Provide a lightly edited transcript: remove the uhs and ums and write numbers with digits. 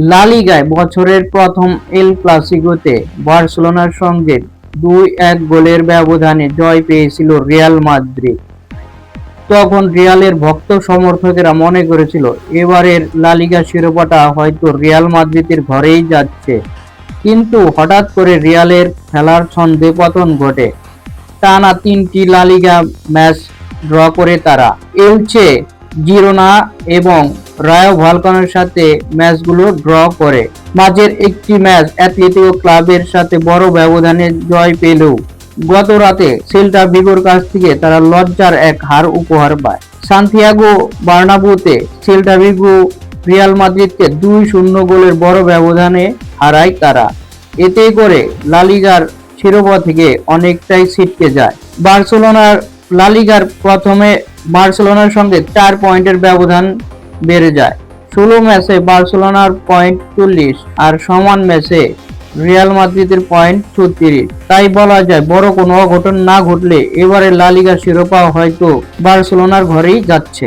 লা লিগায় বছরের প্রথম এল ক্লাসিকোতে বার্সেলোনার সঙ্গে 2-1 গোলের ব্যবধানে জয় পেয়েছিল রিয়াল মাদ্রিদ। তখন রিয়ালের ভক্ত সমর্থকেরা মনে করেছিল এবারের লা লিগা শিরোপাটা হয়তো রিয়াল মাদ্রিদের ঘরেই যাচ্ছে। কিন্তু হঠাৎ করে রিয়ালের খেলার ছন্দে পতন ঘটে। টানা 3টি লা লিগা ম্যাচ ড্র করে তারা এলচে, জিরোনা এবং রায়ো ভালকানোর সাথে ম্যাচগুলো ড্র করে। মাঝের একটি ম্যাচ অ্যাথলেটিকো ক্লাবের সাথে বড় ব্যবধানে জয় পেলেও গত রাতে সেল্টা ভিগোর কাছ থেকে তারা লজ্জার এক হার উপহার পায়। সান্তিয়াগো বার্নাব্যুতে সেল্টা ভিগো রিয়াল মাদ্রিদকে 2-0 গোলের বড় ব্যবধানে হারায় তারা। এতে করে লা লিগার শিরোপা থেকে অনেকটাই ছিটকে যায়। বার্সেলোনার লা লিগার প্রথমে বার্সেলোনার সঙ্গে 4 পয়েন্টের ব্যবধান বেড়ে যায়। 16 ম্যাচে বার্সেলোনার পয়েন্ট 40 আর সমান ম্যাচে রিয়াল মাদ্রিদের পয়েন্ট 36। তাই বলা যায় বড় কোনো অঘটন না ঘটলে এবারে লা লিগার শিরোপা হয়তো বার্সেলোনার ঘরেই যাচ্ছে।